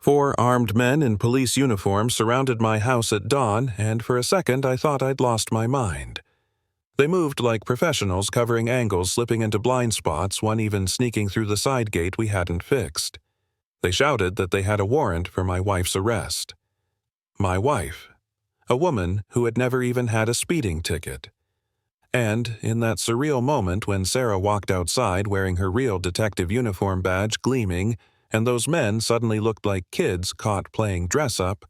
4 armed men in police uniforms surrounded my house at dawn, and for a second I thought I'd lost my mind. They moved like professionals, covering angles, slipping into blind spots, one even sneaking through the side gate we hadn't fixed. They shouted that they had a warrant for my wife's arrest. My wife. A woman who had never even had a speeding ticket. And in that surreal moment when Sarah walked outside wearing her real detective uniform badge gleaming, and those men suddenly looked like kids caught playing dress-up,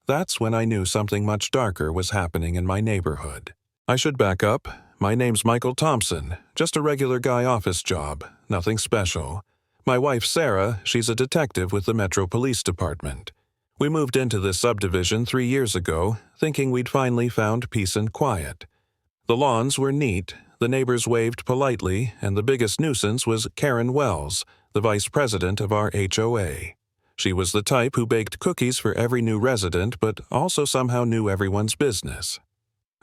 that's when I knew something much darker was happening in my neighborhood. I should back up. My name's Michael Thompson, just a regular guy office job, nothing special. My wife Sarah, she's a detective with the Metro Police Department. We moved into this subdivision 3 years ago, thinking we'd finally found peace and quiet. The lawns were neat, the neighbors waved politely, and the biggest nuisance was Karen Wells, the vice president of our HOA. She was the type who baked cookies for every new resident, but also somehow knew everyone's business.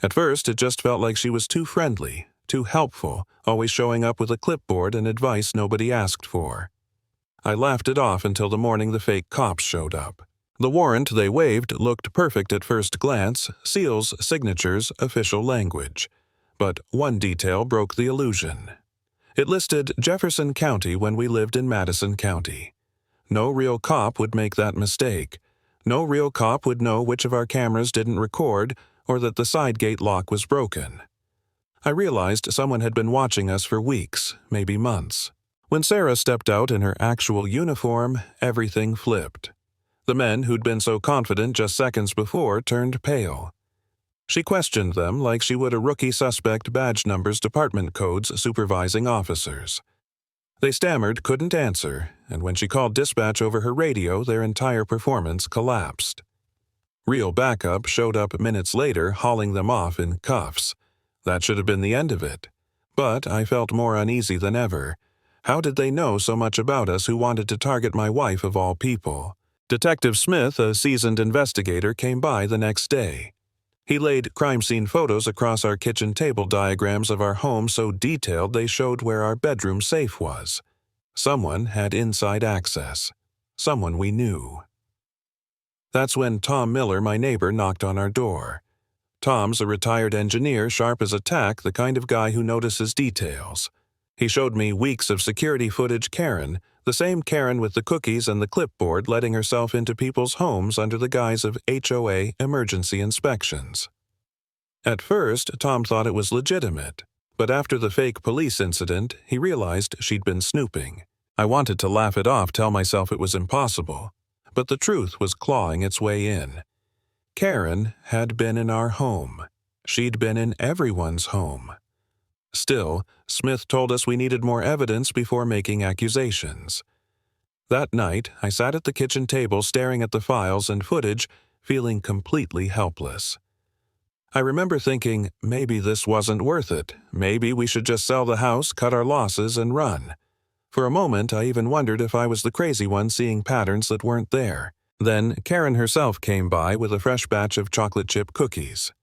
At first, it just felt like she was too friendly, too helpful, always showing up with a clipboard and advice nobody asked for. I laughed it off until the morning the fake cops showed up. The warrant they waved looked perfect at first glance, seals, signatures, official language. But one detail broke the illusion. It listed Jefferson County when we lived in Madison County. No real cop would make that mistake. No real cop would know which of our cameras didn't record or that the side gate lock was broken. I realized someone had been watching us for weeks, maybe months. When Sarah stepped out in her actual uniform, everything flipped. The men who'd been so confident just seconds before turned pale. She questioned them like she would a rookie suspect badge numbers department codes supervising officers. They stammered, couldn't answer, and when she called dispatch over her radio, their entire performance collapsed. Real backup showed up minutes later, hauling them off in cuffs. That should have been the end of it. But I felt more uneasy than ever. How did they know so much about us who wanted to target my wife of all people? Detective Smith, a seasoned investigator, came by the next day. He laid crime scene photos across our kitchen table diagrams of our home so detailed they showed where our bedroom safe was. Someone had inside access. Someone we knew. That's when Tom Miller, my neighbor, knocked on our door. Tom's a retired engineer, sharp as a tack, the kind of guy who notices details. He showed me weeks of security footage Karen, the same Karen with the cookies and the clipboard letting herself into people's homes under the guise of HOA emergency inspections. At first, Tom thought it was legitimate, but after the fake police incident, he realized she'd been snooping. I wanted to laugh it off, tell myself it was impossible, but the truth was clawing its way in. Karen had been in our home. She'd been in everyone's home. Still, Smith told us we needed more evidence before making accusations. That night, I sat at the kitchen table staring at the files and footage, feeling completely helpless. I remember thinking, maybe this wasn't worth it. Maybe we should just sell the house, cut our losses, and run. For a moment, I even wondered if I was the crazy one seeing patterns that weren't there. Then Karen herself came by with a fresh batch of chocolate chip cookies.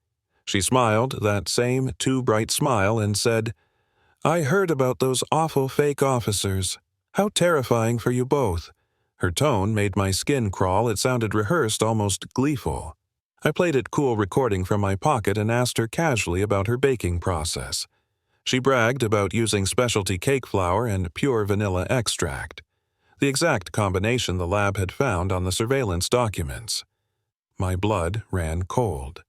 She smiled, that same too bright smile, and said, "I heard about those awful fake officers. How terrifying for you both." Her tone made my skin crawl. It sounded rehearsed, almost gleeful. I played it cool recording from my pocket and asked her casually about her baking process. She bragged about using specialty cake flour and pure vanilla extract, the exact combination the lab had found on the surveillance documents. My blood ran cold.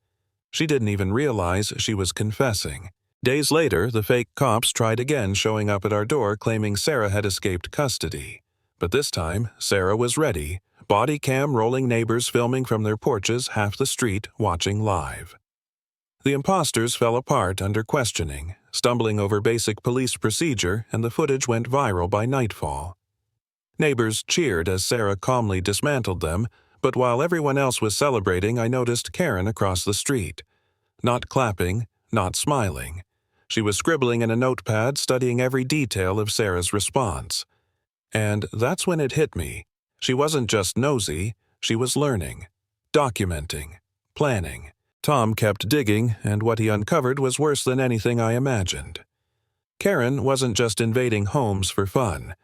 She didn't even realize she was confessing. Days later, the fake cops tried again, showing up at our door claiming Sarah had escaped custody. But this time, Sarah was ready, body cam rolling, neighbors filming from their porches, half the street watching live. The imposters fell apart under questioning, stumbling over basic police procedure, and the footage went viral by nightfall. Neighbors cheered as Sarah calmly dismantled them, but while everyone else was celebrating, I noticed Karen across the street. Not clapping, not smiling. She was scribbling in a notepad, studying every detail of Sarah's response. And that's when it hit me. She wasn't just nosy, she was learning, documenting, planning. Tom kept digging, and what he uncovered was worse than anything I imagined. Karen wasn't just invading homes for fun.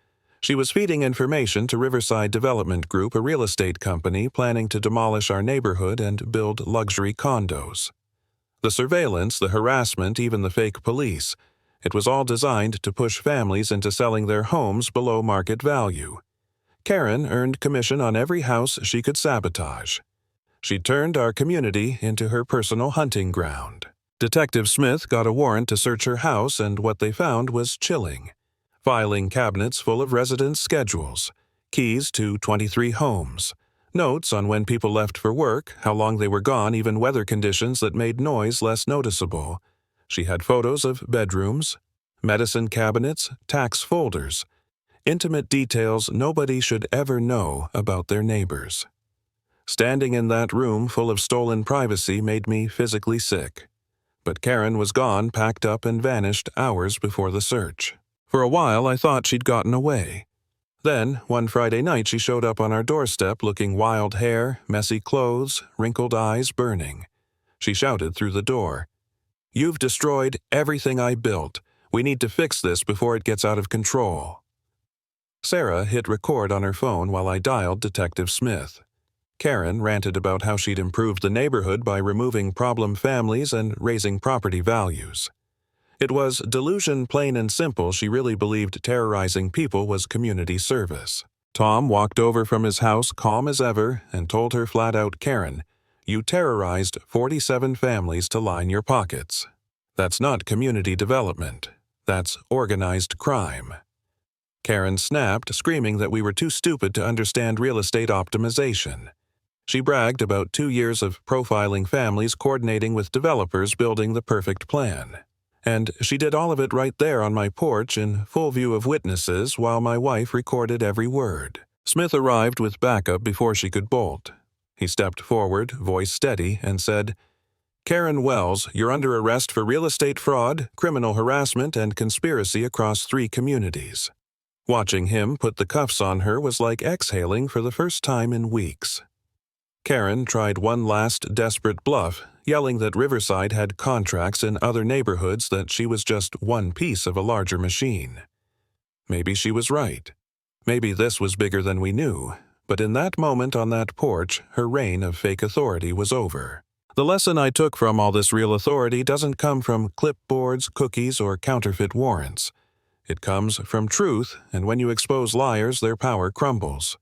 She was feeding information to Riverside Development Group, a real estate company planning to demolish our neighborhood and build luxury condos. The surveillance, the harassment, even the fake police, it was all designed to push families into selling their homes below market value. Karen earned commission on every house she could sabotage. She turned our community into her personal hunting ground. Detective Smith got a warrant to search her house, and what they found was chilling. Filing cabinets full of residents' schedules, keys to 23 homes, notes on when people left for work, how long they were gone, even weather conditions that made noise less noticeable. She had photos of bedrooms, medicine cabinets, tax folders, intimate details nobody should ever know about their neighbors. Standing in that room full of stolen privacy made me physically sick. But Karen was gone, packed up, and vanished hours before the search. For a while, I thought she'd gotten away. Then, one Friday night, she showed up on our doorstep looking wild hair, messy clothes, wrinkled eyes burning. She shouted through the door, "You've destroyed everything I built. We need to fix this before it gets out of control." Sarah hit record on her phone while I dialed Detective Smith. Karen ranted about how she'd improved the neighborhood by removing problem families and raising property values. It was delusion plain and simple. She really believed terrorizing people was community service. Tom walked over from his house calm as ever and told her flat out, "Karen, you terrorized 47 families to line your pockets. That's not community development. That's organized crime." Karen snapped, screaming that we were too stupid to understand real estate optimization. She bragged about 2 years of profiling families, coordinating with developers, building the perfect plan. And she did all of it right there on my porch in full view of witnesses while my wife recorded every word. Smith arrived with backup before she could bolt. He stepped forward, voice steady, and said, "Karen Wells, you're under arrest for real estate fraud, criminal harassment, and conspiracy across 3 communities." Watching him put the cuffs on her was like exhaling for the first time in weeks. Karen tried one last desperate bluff, yelling that Riverside had contracts in other neighborhoods, that she was just one piece of a larger machine. Maybe she was right. Maybe this was bigger than we knew. But in that moment on that porch, her reign of fake authority was over. The lesson I took from all this real authority doesn't come from clipboards, cookies, or counterfeit warrants. It comes from truth, and when you expose liars, their power crumbles.